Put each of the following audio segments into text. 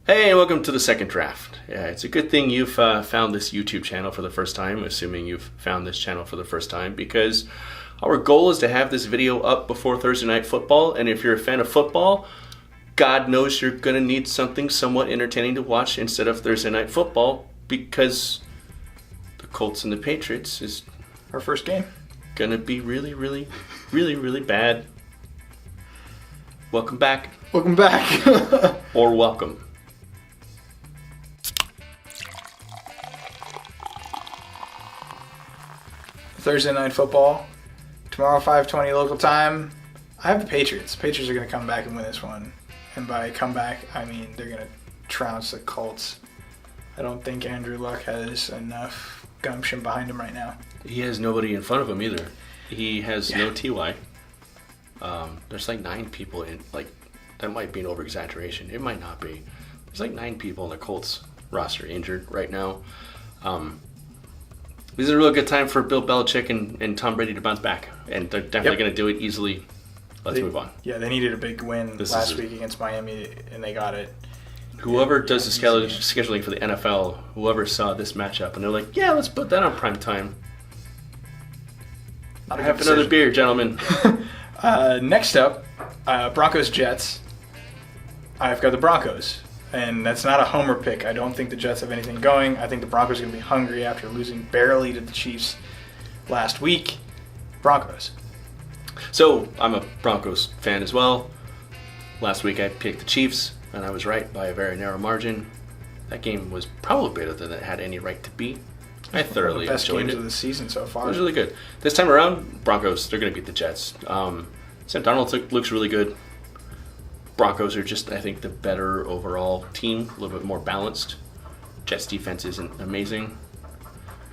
Hey, and welcome to the second draft. Yeah, it's a good thing you've found this YouTube channel for the first time, assuming you've found this channel for the first time, because our goal is to have this video up before Thursday Night Football, and if you're a fan of football, God knows you're going to need something somewhat entertaining to watch instead of Thursday Night Football, because the Colts and the Patriots is our first game. Going to be really, really, really, really bad. Welcome back. Welcome back. Or welcome. Thursday Night Football. Tomorrow, 5:20 local time. I have the Patriots. Patriots are going to come back and win this one. And by comeback, I mean they're going to trounce the Colts. I don't think Andrew Luck has enough gumption behind him right now. He has nobody in front of him either. He has no TY. There's like 9 people in, like, that might be an over-exaggeration. It might not be. There's like 9 people in the Colts roster injured right now. This is a real good time for Bill Belichick and Tom Brady to bounce back. And they're definitely going to do it easily. Let's move on. Yeah, they needed a big win last week against Miami, and they got it. Whoever does the scheduling for the NFL, whoever saw this matchup, and they're like, yeah, let's put that on prime time. Have another beer, gentlemen. Next up, Broncos-Jets. I've got the Broncos. And that's not a homer pick. I don't think the Jets have anything going. I think the Broncos are going to be hungry after losing barely to the Chiefs last week. Broncos. So, I'm a Broncos fan as well. Last week I picked the Chiefs, and I was right by a very narrow margin. That game was probably better than it had any right to be. I thoroughly enjoyed it. Best games of the season so far. It was really good. This time around, Broncos, they're going to beat the Jets. Sam Darnold looks really good. Broncos are just, I think, the better overall team, a little bit more balanced. Jets defense isn't amazing.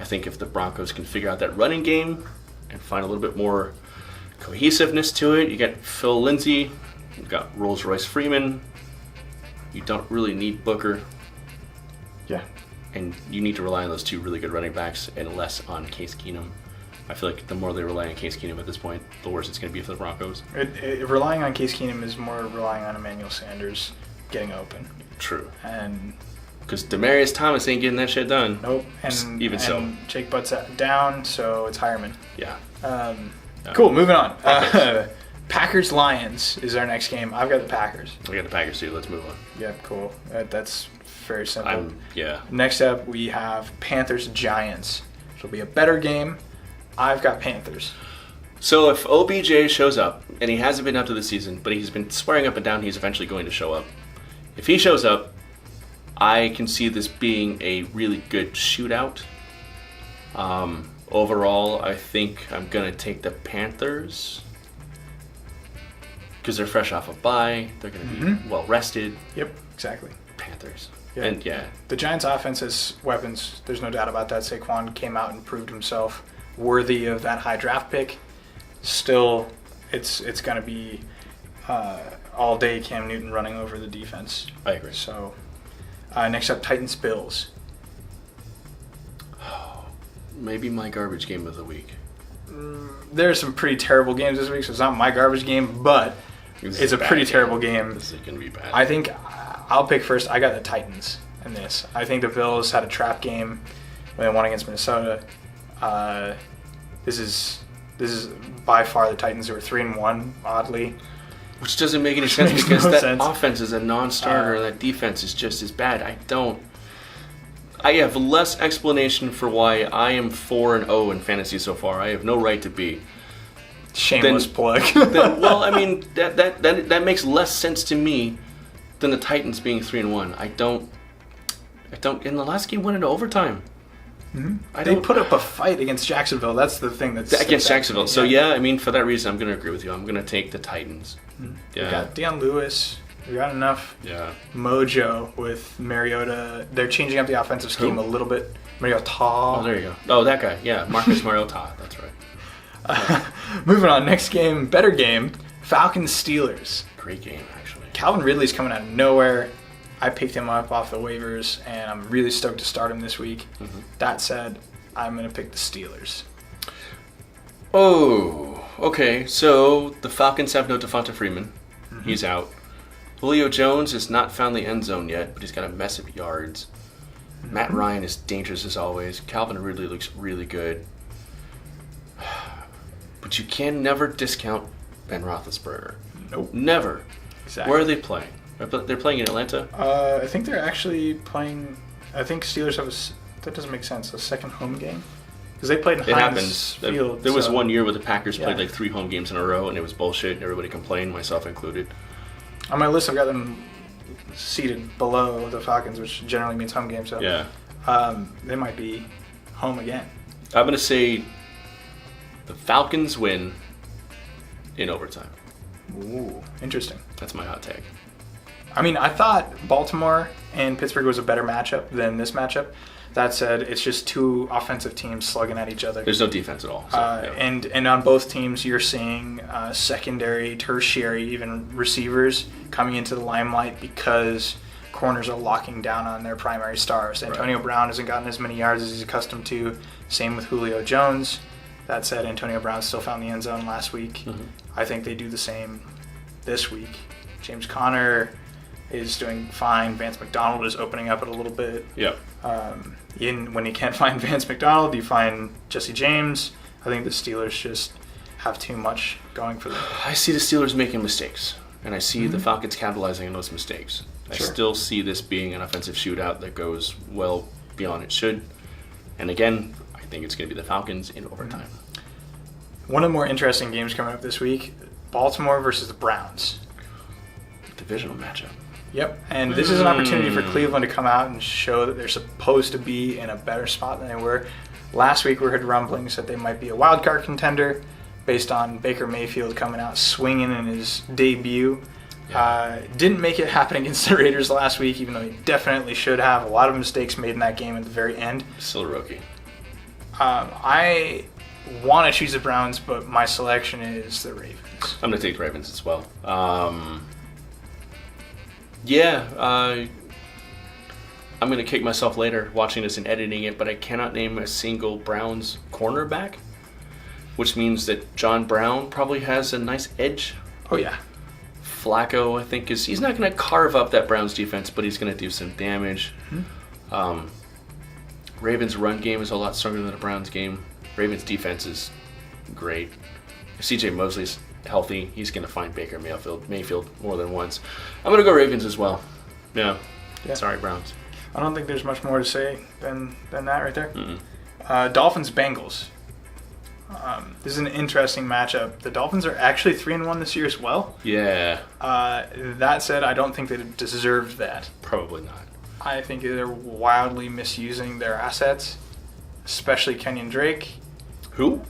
I think if the Broncos can figure out that running game and find a little bit more cohesiveness to it, you get Phil Lindsay, you've got Rolls-Royce Freeman, you don't really need Booker. Yeah. And you need to rely on those 2 really good running backs and less on Case Keenum. I feel like the more they rely on Case Keenum at this point, the worse it's going to be for the Broncos. Relying on Case Keenum is more relying on Emmanuel Sanders getting open. True. And because Demaryius Thomas ain't getting that shit done. Nope. And Jake Butt's down, so it's Hireman. Yeah. Cool, moving on. Packers-Lions is our next game. I've got the Packers. I got the Packers too. Let's move on. Yeah, cool. That's very simple. Yeah. Next up, we have Panthers-Giants. It'll be a better game. I've got Panthers. So if OBJ shows up, and he hasn't been up to the season, but he's been swearing up and down he's eventually going to show up. If he shows up, I can see this being a really good shootout. Overall, I think I'm going to take the Panthers because they're fresh off a bye. They're going to be well rested. Yep, exactly. Panthers. Yeah. And the Giants' offense has weapons. There's no doubt about that. Saquon came out and proved himself worthy of that high draft pick. Still, it's going to be all day Cam Newton running over the defense. I agree. So, next up, Titans-Bills. Maybe my garbage game of the week. There are some pretty terrible games this week, so it's not my garbage game, but it's a pretty terrible game. This is going to be bad. I think I'll pick first. I got the Titans in this. I think the Bills had a trap game when they won against Minnesota. This is by far the Titans who are 3-1, oddly. Which doesn't make any sense because that offense is a non-starter and that defense is just as bad. I have less explanation for why I am 4-0 in fantasy so far. I have no right to be. Shameless plug. Well, I mean that makes less sense to me than the Titans being 3-1. I don't. In the last game, went into overtime. Mm-hmm. They put up a fight against Jacksonville. That's the thing that's against Jacksonville. So yeah, I mean for that reason, I'm going to agree with you. I'm going to take the Titans. Mm-hmm. Yeah, we got Deion Lewis. We got enough mojo with Mariota. They're changing up the offensive scheme a little bit. Mariota. Oh, there you go. Oh, that guy. Yeah, Marcus Mariota. That's right. Moving on. Next game, better game. Falcons-Steelers. Great game, actually. Calvin Ridley's coming out of nowhere. I picked him up off the waivers, and I'm really stoked to start him this week. Mm-hmm. That said, I'm going to pick the Steelers. Oh, okay. So the Falcons have no Devonta Freeman. Mm-hmm. He's out. Julio Jones has not found the end zone yet, but he's got a mess of yards. Matt Ryan is dangerous as always. Calvin Ridley looks really good. But you can never discount Ben Roethlisberger. Nope. Never. Exactly. Where are they playing? They're playing in Atlanta? I think they're actually playing... I think Steelers have that doesn't make sense, a second home game? Because they played in Heinz Field. There was one year where the Packers played like 3 home games in a row, and it was bullshit, and everybody complained, myself included. On my list, I've got them seated below the Falcons, which generally means home game. So yeah. They might be home again. I'm going to say the Falcons win in overtime. Ooh, interesting. That's my hot take. I mean, I thought Baltimore and Pittsburgh was a better matchup than this matchup. That said, it's just 2 offensive teams slugging at each other. There's no defense at all. So, yeah. And on both teams, you're seeing secondary, tertiary, even receivers coming into the limelight because corners are locking down on their primary stars. Antonio Brown hasn't gotten as many yards as he's accustomed to. Same with Julio Jones. That said, Antonio Brown still found the end zone last week. Mm-hmm. I think they do the same this week. James Conner is doing fine. Vance McDonald is opening up it a little bit. Yep. When you can't find Vance McDonald, you find Jesse James. I think the Steelers just have too much going for them. I see the Steelers making mistakes, and I see the Falcons capitalizing on those mistakes. I still see this being an offensive shootout that goes well beyond it should. And again, I think it's going to be the Falcons in overtime. One of the more interesting games coming up this week, Baltimore versus the Browns. Divisional matchup. Yep, and this is an opportunity for Cleveland to come out and show that they're supposed to be in a better spot than they were. Last week we heard rumblings that they might be a wild card contender based on Baker Mayfield coming out swinging in his debut. Yeah. Didn't make it happen against the Raiders last week, even though he definitely should have. A lot of mistakes made in that game at the very end. Still a rookie. I want to choose the Browns, but my selection is the Ravens. I'm going to take the Ravens as well. I'm going to kick myself later watching this and editing it, but I cannot name a single Browns cornerback, which means that John Brown probably has a nice edge. Oh, yeah. Flacco, I think, he's not going to carve up that Browns defense, but he's going to do some damage. Mm-hmm. Ravens' run game is a lot stronger than the Browns' game. Ravens' defense is great. If C.J. Mosley's healthy, he's going to find Baker Mayfield more than once. I'm going to go Ravens as well. Yeah. Sorry, Browns. I don't think there's much more to say than that right there. Dolphins Bengals. This is an interesting matchup. The Dolphins are actually 3-1 this year as well. Yeah. That said, I don't think they deserve that. Probably not. I think they're wildly misusing their assets, especially Kenyon Drake. Who?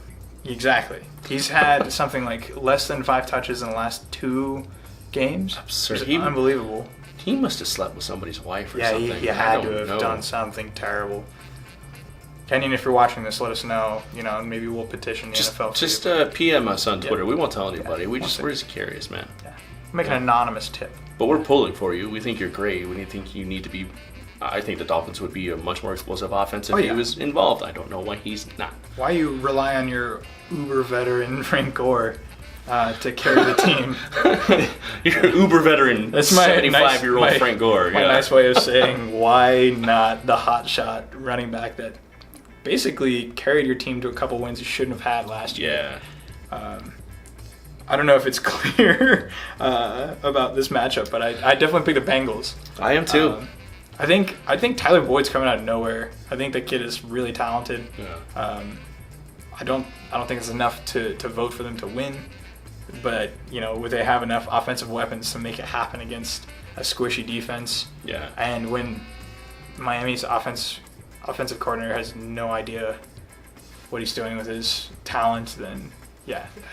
Exactly. He's had something like less than 5 touches in the last 2 games. Absurd. Unbelievable. He must have slept with somebody's wife or something. Yeah, he had to have done something terrible. Kenyon, if you're watching this, let us know. Maybe we'll petition the NFL. Just PM us on Twitter. We won't tell anybody. We're just curious, man. Yeah. Make an anonymous tip. But we're pulling for you. We think you're great. We think you need to be. I think the Dolphins would be a much more explosive offense if he was involved. I don't know why he's not. Why you rely on your uber veteran Frank Gore to carry the team? You're an uber veteran. That's my 75-year-old Frank Gore. My nice way of saying why not the hotshot running back that basically carried your team to a couple wins you shouldn't have had last year. Yeah. I don't know if it's clear about this matchup, but I definitely picked the Bengals. I am too. I think Tyler Boyd's coming out of nowhere. I think the kid is really talented. Yeah. I don't think it's enough to vote for them to win, but would they have enough offensive weapons to make it happen against a squishy defense? Yeah. And when Miami's offensive coordinator has no idea what he's doing with his talent, then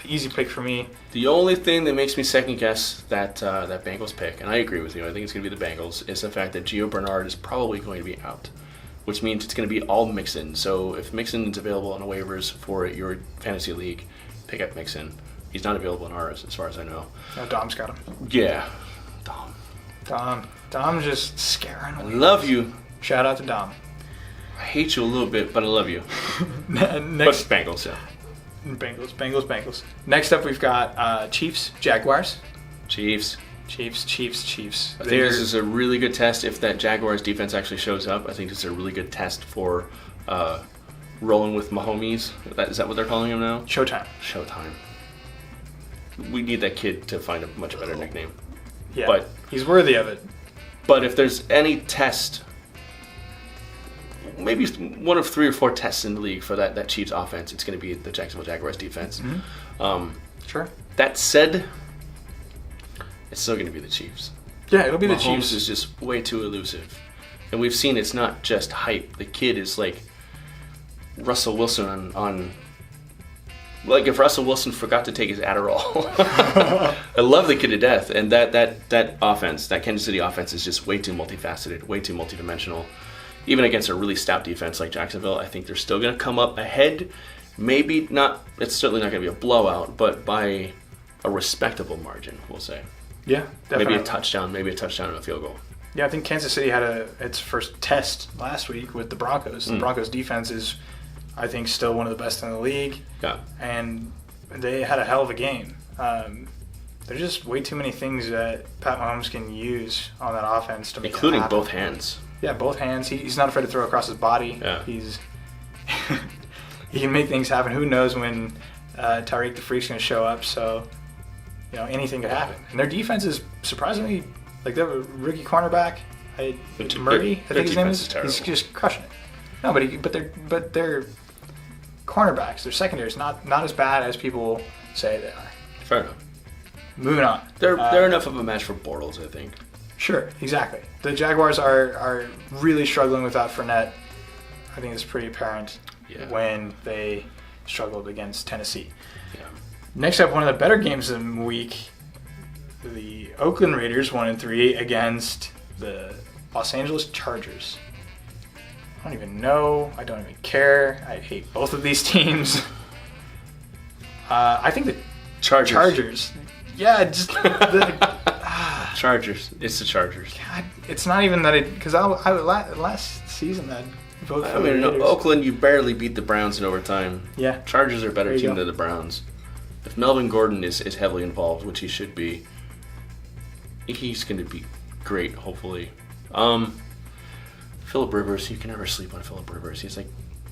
easy pick for me. The only thing that makes me second guess that Bengals pick, and I agree with you, I think it's going to be the Bengals, is the fact that Gio Bernard is probably going to be out, which means it's going to be all Mixon. So if Mixon is available on the waivers for your fantasy league, pick up Mixon. He's not available in ours, as far as I know. No, Dom's got him. Yeah. Dom's just scaring I love you. Shout out to Dom. I hate you a little bit, but I love you. Next, but Bengals, yeah. Bengals. Next up, we've got Chiefs, Jaguars. Chiefs. Chiefs. I think this is a really good test if that Jaguars defense actually shows up. I think this is a really good test for rolling with Mahomes. Is that what they're calling him now? Showtime. We need that kid to find a much better nickname. Yeah, but he's worthy of it. But if there's any test, maybe one of 3 or 4 tests in the league for that Chiefs offense, it's going to be the Jacksonville Jaguars defense. Sure. That said, it's still going to be the Chiefs. Yeah, it'll be the Mahomes Chiefs. is just way too elusive. And we've seen it's not just hype. The kid is like Russell Wilson on like if Russell Wilson forgot to take his Adderall. I love the kid to death. And that offense, that Kansas City offense is just way too multifaceted, way too multidimensional. Even against a really stout defense like Jacksonville, I think they're still going to come up ahead. Maybe not, it's certainly not going to be a blowout, but by a respectable margin, we'll say. Yeah, definitely. Maybe a touchdown and a field goal. Yeah, I think Kansas City had its first test last week with the Broncos. The Broncos defense is, I think, still one of the best in the league. Yeah. And they had a hell of a game. There's just way too many things that Pat Mahomes can use on that offense to make including it happen. both hands. Yeah, both hands. He's not afraid to throw across his body. Yeah. He can make things happen. Who knows when Tyreek the Freak's going to show up? So, anything could happen. And their defense is surprisingly, like, they have a rookie cornerback, Murray, I think his name is. He's just crushing it. No, but their cornerbacks, their secondary is not as bad as people say they are. Fair enough. Moving on. They're enough of a match for Bortles, I think. Sure, exactly. The Jaguars are really struggling without Fournette. I think it's pretty apparent when they struggled against Tennessee. Yeah. Next up, one of the better games of the week, the Oakland Raiders 1-3 against the Los Angeles Chargers. I don't even know. I don't even care. I hate both of these teams. I think the Chargers. Yeah, just Chargers. It's the Chargers. God, it's not even that because I last season I'd vote for the Raiders. Oakland, you barely beat the Browns in overtime. Yeah. Chargers are a better team than the Browns. If Melvin Gordon is heavily involved, which he should be, he's going to be great, hopefully. Phillip Rivers, you can never sleep on Phillip Rivers. He's like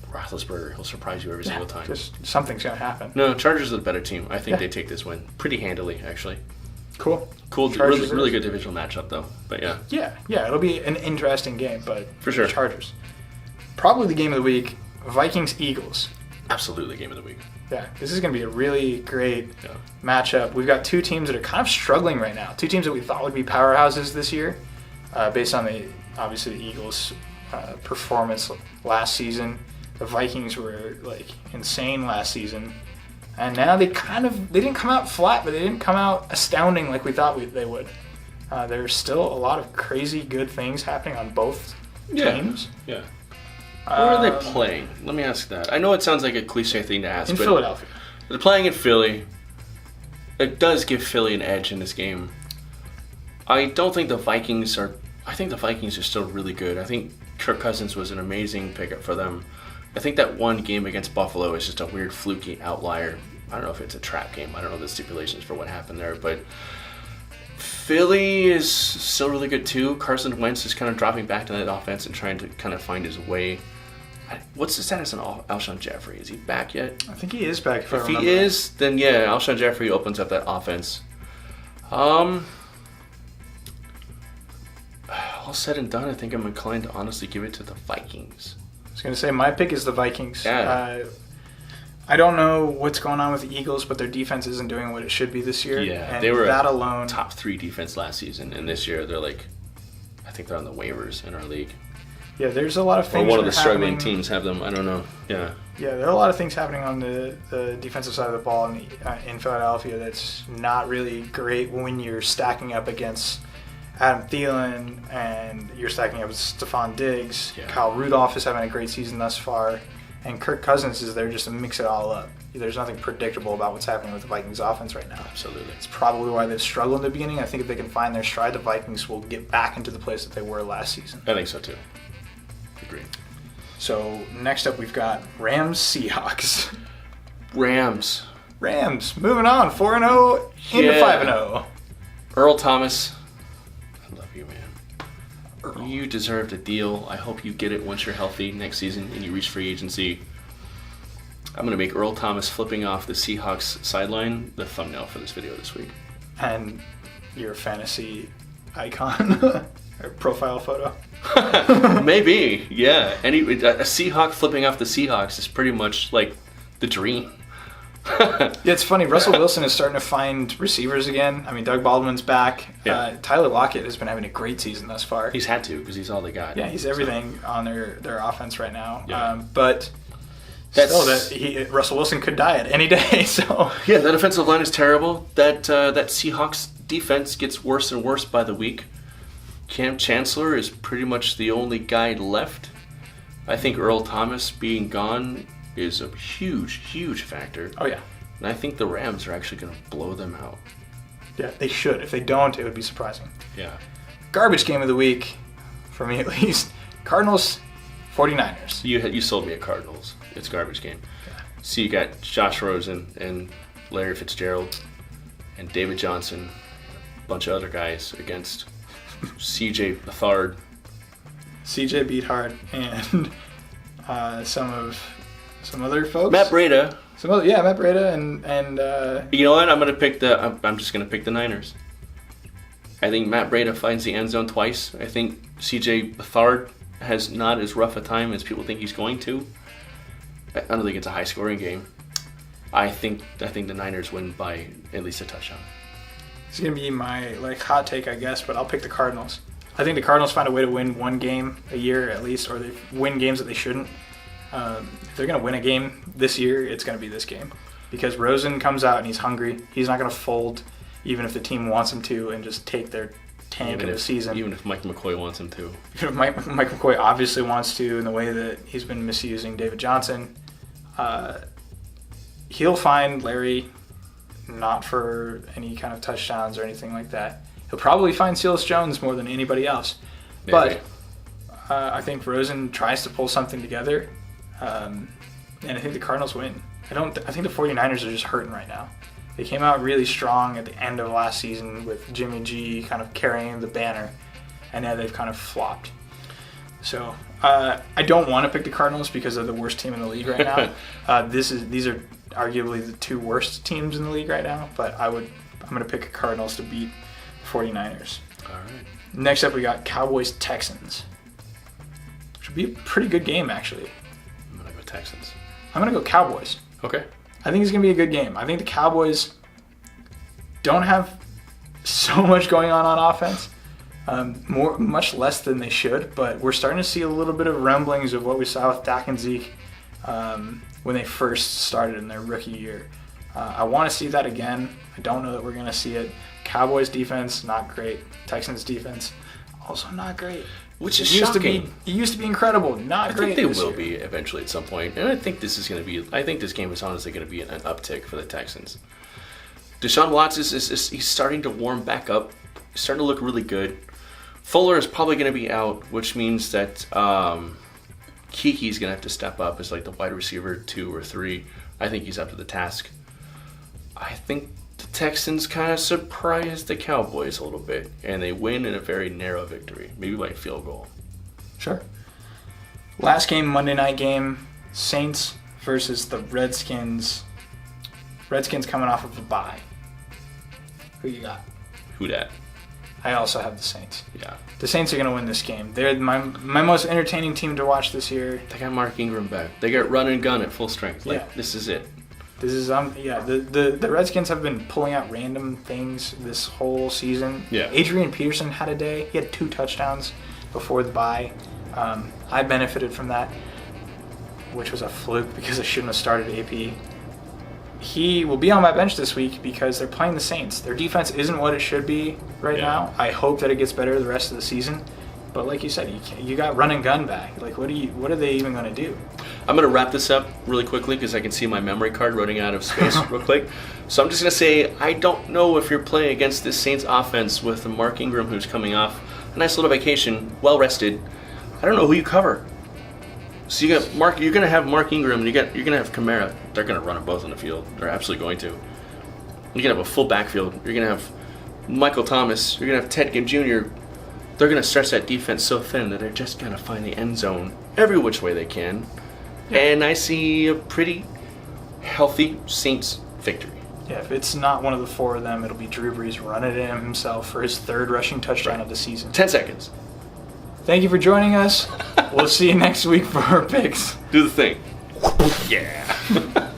Roethlisberger. He'll surprise you every single time. Just something's going to happen. No, Chargers are the better team. I think they take this win pretty handily, actually. Cool. Really good divisional matchup, though. But yeah. Yeah, it'll be an interesting game, but for sure. Chargers. Probably the game of the week, Vikings-Eagles. Absolutely game of the week. Yeah, this is going to be a really great matchup. We've got two teams that are kind of struggling right now. Two teams that we thought would be powerhouses this year, based on the Eagles' performance last season. The Vikings were like insane last season, and now they didn't come out flat, but they didn't come out astounding like we thought they would. There's still a lot of crazy good things happening on both teams. Yeah. Where are they playing? Let me ask that. I know it sounds like a cliche thing to ask, but Philadelphia. They're playing in Philly. It does give Philly an edge in this game. I think the Vikings are still really good. I think Kirk Cousins was an amazing pickup for them. I think that one game against Buffalo is just a weird fluky outlier. I don't know if it's a trap game. I don't know the stipulations for what happened there, but Philly is still really good too. Carson Wentz is kind of dropping back to that offense and trying to kind of find his way. What's the status on Alshon Jeffrey? Is he back yet? I think he is back. If he is, then yeah, Alshon Jeffrey opens up that offense. All said and done, I think I'm inclined to honestly give it to the Vikings. I was going to say my pick is the Vikings. Yeah. I don't know what's going on with the Eagles, but their defense isn't doing what it should be this year. Yeah, and they were that alone top 3 defense last season, and this year they're like, I think they're on the waivers in our league. Yeah, there's a lot of things. Or one of the struggling teams have them. I don't know. Yeah. Yeah, there are a lot of things happening on the defensive side of the ball in Philadelphia that's not really great when you're stacking up against Adam Thielen and you're stacking up with Stephon Diggs. Yeah. Kyle Rudolph is having a great season thus far. And Kirk Cousins is there just to mix it all up. There's nothing predictable about what's happening with the Vikings offense right now. Absolutely. It's probably why they've struggled in the beginning. I think if they can find their stride, the Vikings will get back into the place that they were last season. I think so too. Agreed. So next up we've got Rams-Seahawks. Rams. Moving on, 4-0 into 5-0. Earl Thomas, I love you, man. You deserved a deal. I hope you get it once you're healthy next season and you reach free agency. I'm going to make Earl Thomas flipping off the Seahawks sideline the thumbnail for this video this week. And your fantasy icon or profile photo. Maybe, yeah. A Seahawk flipping off the Seahawks is pretty much like the dream. Yeah, it's funny. Russell Wilson is starting to find receivers again. I mean, Doug Baldwin's back. Yeah. Tyler Lockett has been having a great season thus far. He's had to because he's all they got. Yeah, he's everything on their offense right now. Yeah. But Russell Wilson could die at any day. So yeah, that offensive line is terrible. That Seahawks defense gets worse and worse by the week. Cam Chancellor is pretty much the only guy left. I think Earl Thomas being gone is a huge factor. Oh yeah. And I think the Rams are actually going to blow them out. Yeah, they should. If they don't, it would be surprising. Yeah. Garbage game of the week, for me at least. Cardinals, 49ers. You sold me at Cardinals. It's garbage game. Yeah. So you got Josh Rosen and Larry Fitzgerald and David Johnson, a bunch of other guys against CJ Beathard. CJ Beathard and some other folks. Matt Breida. Matt Breida and you know what? I'm just gonna pick the Niners. I think Matt Breida finds the end zone twice. I think CJ Beathard has not as rough a time as people think he's going to. I don't think it's a high scoring game. I think the Niners win by at least a touchdown. It's gonna be my hot take, I guess, but I'll pick the Cardinals. I think the Cardinals find a way to win one game a year at least, or they win games that they shouldn't. If they're going to win a game this year, it's going to be this game. Because Rosen comes out and he's hungry. He's not going to fold, even if the team wants him to, and just take their tank of the season. Even if Mike McCoy wants him to. Even if Mike McCoy obviously wants to, in the way that he's been misusing David Johnson. He'll find Larry, not for any kind of touchdowns or anything like that. He'll probably find Silas Jones more than anybody else. Maybe. But I think Rosen tries to pull something together. And I think the Cardinals win. I think the 49ers are just hurting right now. They came out really strong at the end of last season with Jimmy G kind of carrying the banner, and now they've kind of flopped. So I don't want to pick the Cardinals because they're the worst team in the league right now. These are arguably the two worst teams in the league right now, but I'm going to pick the Cardinals to beat the 49ers. All right. Next up, we got Cowboys-Texans. Should be a pretty good game, actually. I'm going to go Texans. I'm going to go Cowboys. Okay. I think it's going to be a good game. I think the Cowboys don't have so much going on offense, much less than they should, but we're starting to see a little bit of rumblings of what we saw with Dak and Zeke when they first started in their rookie year. I want to see that again. I don't know that we're going to see it. Cowboys defense, not great. Texans defense, also not great. Which is shocking. It used to be incredible. Not great. I think they will be eventually at some point. And I think this game is honestly going to be an uptick for the Texans. Deshaun Watson he's starting to warm back up. He's starting to look really good. Fuller is probably going to be out, which means that Kiki's going to have to step up as like the wide receiver 2 or 3. I think he's up to the task. I think the Texans kind of surprised the Cowboys a little bit, and they win in a very narrow victory, maybe by field goal. Sure. Last game, Monday night game, Saints versus the Redskins. Redskins coming off of a bye. Who you got? Who dat? I also have the Saints. Yeah. The Saints are going to win this game. They're my most entertaining team to watch this year. They got Mark Ingram back. They got run and gun at full strength. This is it. This is the Redskins have been pulling out random things this whole season. Yeah. Adrian Peterson had a day. He had 2 touchdowns before the bye. I benefited from that, which was a fluke because I shouldn't have started AP. He will be on my bench this week because they're playing the Saints. Their defense isn't what it should be right now. I hope that it gets better the rest of the season. But like you said, you got run and gun back. Like, what are they even going to do? I'm going to wrap this up really quickly because I can see my memory card running out of space real quick. So I'm just going to say, I don't know if you're playing against this Saints offense with Mark Ingram, who's coming off a nice little vacation, well rested. I don't know who you cover. So you got Mark. You're going to have Mark Ingram, and you're going to have Kamara. They're going to run them both on the field. They're absolutely going to. You're going to have a full backfield. You're going to have Michael Thomas. You're going to have Ted Ginn Jr. They're going to stretch that defense so thin that they're just going to find the end zone every which way they can. Yeah. And I see a pretty healthy Saints victory. Yeah, if it's not one of the four of them, it'll be Drew Brees running it in himself for his third rushing touchdown of the season. 10 seconds. Thank you for joining us. We'll see you next week for our picks. Do the thing. Yeah.